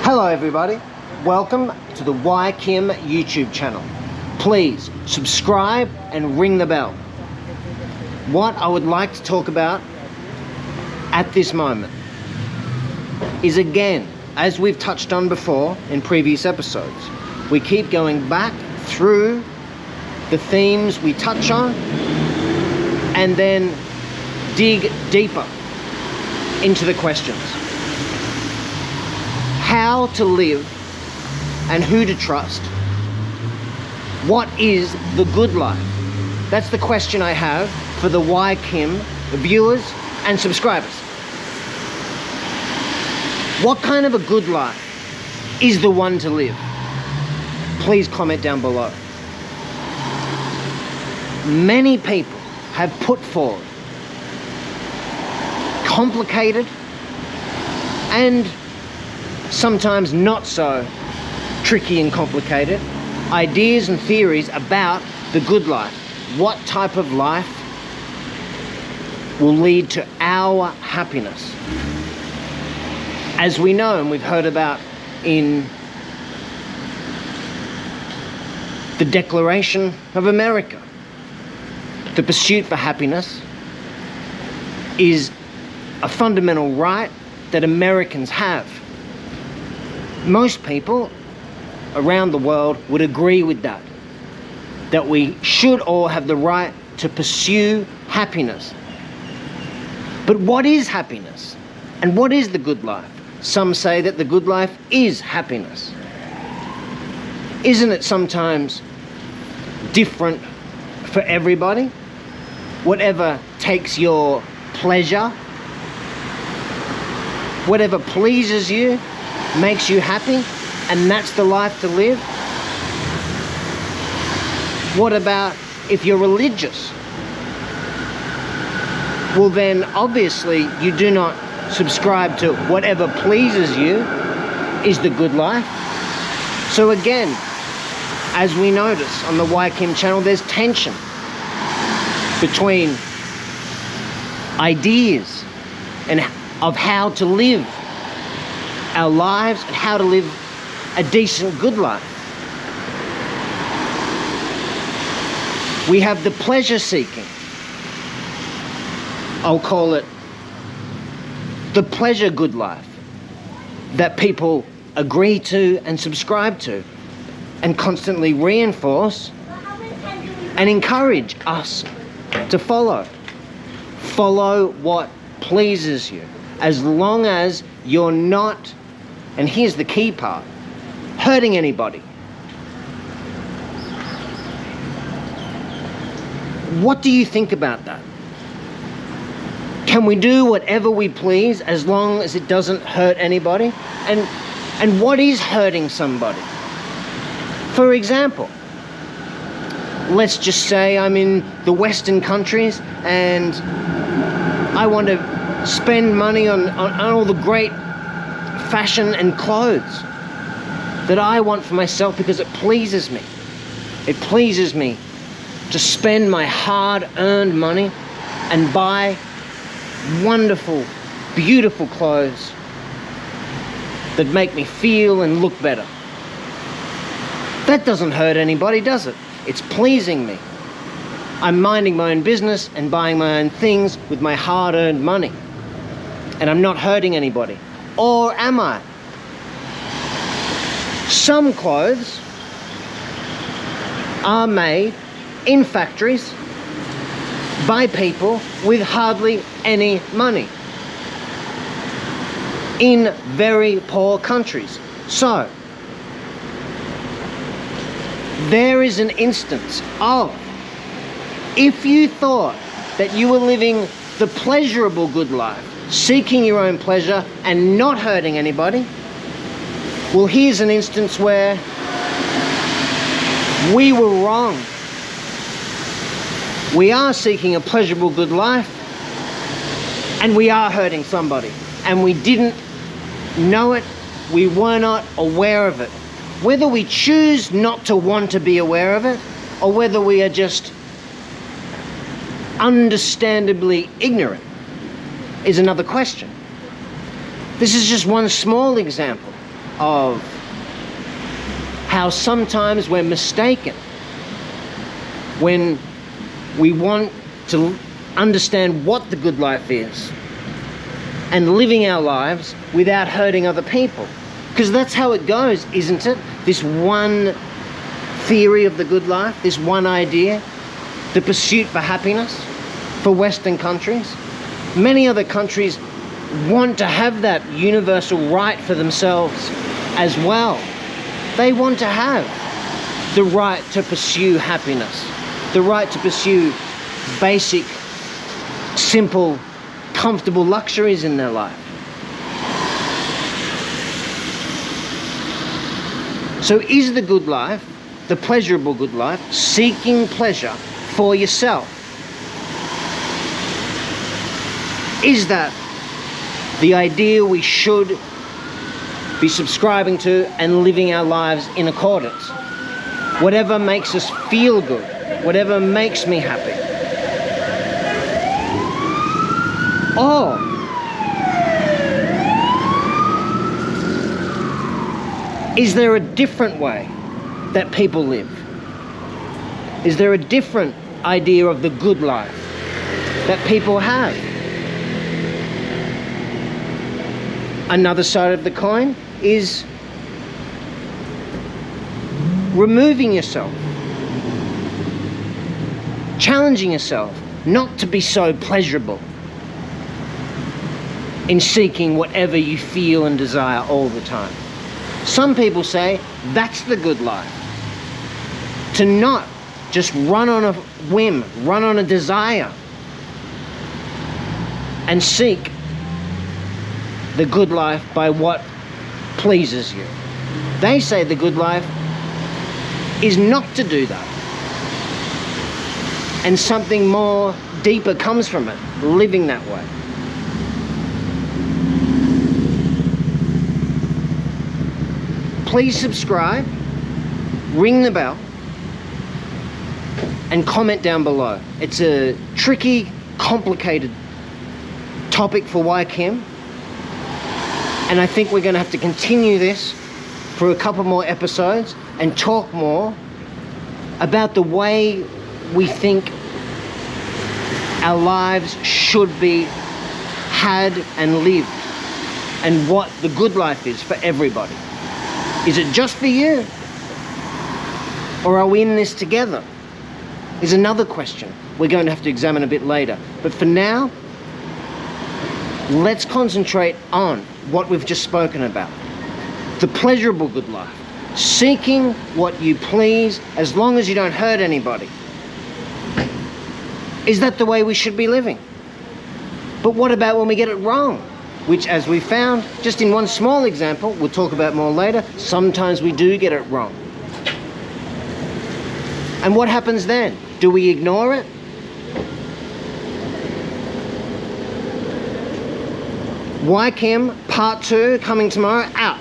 Hello everybody, welcome to the YKim YouTube channel. Please subscribe and ring the bell. What I would like to talk about at this moment is, again, as we've touched on before in previous episodes, we keep going back through the themes we touch on and then dig deeper into the questions. How to live and who to trust. What is the good life? That's the question I have for the YKim viewers and subscribers. What kind of a good life is the one to live? Please comment down below. Many people have put forward complicated and sometimes not so tricky and complicated ideas and theories about the good life. What type of life will lead to our happiness? As we know and we've heard about in the Declaration of America, the pursuit for happiness is a fundamental right that Americans have. Most people around the world would agree with that we should all have the right to pursue happiness. But what is happiness? And what is the good life? Some say that the good life is happiness. Isn't it sometimes different for everybody? Whatever takes your pleasure, whatever pleases you, makes you happy, and that's the life to live? What about if you're religious? Well, then obviously you do not subscribe to whatever pleases you is the good life. So again, as we notice on the YKim channel, there's tension between ideas and of how to live our lives and how to live a decent, good life. We have the pleasure seeking. I'll call it the pleasure good life that people agree to and subscribe to and constantly reinforce and encourage us to follow. Follow what pleases you, as long as you're not, and here's the key part, hurting anybody. What do you think about that? Can we do whatever we please as long as it doesn't hurt anybody? And what is hurting somebody? For example, let's just say I'm in the Western countries and I want to spend money on all the great fashion and clothes that I want for myself because it pleases me. It pleases me to spend my hard-earned money and buy wonderful, beautiful clothes that make me feel and look better. That doesn't hurt anybody, does it? It's pleasing me. I'm minding my own business and buying my own things with my hard-earned money. And I'm not hurting anybody. Or am I? Some clothes are made in factories by people with hardly any money in very poor countries. So, there is an instance of, if you thought that you were living the pleasurable good life, seeking your own pleasure and not hurting anybody, well, here's an instance where we were wrong. We are seeking a pleasurable good life and we are hurting somebody, and we didn't know it, we were not aware of it. Whether we choose not to want to be aware of it, or whether we are just understandably ignorant, is another question. This is just one small example of how sometimes we're mistaken when we want to understand what the good life is and living our lives without hurting other people. Because that's how it goes, isn't it? This one theory of the good life, this one idea, the pursuit for happiness for Western countries. Many other countries want to have that universal right for themselves as well. They want to have the right to pursue happiness, the right to pursue basic, simple, comfortable luxuries in their life. So is the good life, the pleasurable good life, seeking pleasure for yourself? Is that the idea we should be subscribing to and living our lives in accordance? Whatever makes us feel good, whatever makes me happy. Or is there a different way that people live? Is there a different idea of the good life that people have? Another side of the coin is removing yourself, challenging yourself not to be so pleasurable in seeking whatever you feel and desire all the time. Some people say that's the good life. To not just run on a whim, run on a desire, and seek the good life by what pleases you. They say the good life is not to do that. And something more deeper comes from it, living that way. Please subscribe, ring the bell, and comment down below. It's a tricky, complicated topic for YKim, and I think we're going to have to continue this for a couple more episodes and talk more about the way we think our lives should be had and lived, and what the good life is for everybody. Is it just for you? Or are we in this together? Is another question we're going to have to examine a bit later. But for now, let's concentrate on what we've just spoken about. The pleasurable good life. Seeking what you please as long as you don't hurt anybody. Is that the way we should be living? But what about when we get it wrong? Which, as we found, just in one small example, we'll talk about more later, sometimes we do get it wrong. And what happens then? Do we ignore it? YKim Part 2 coming tomorrow. Out.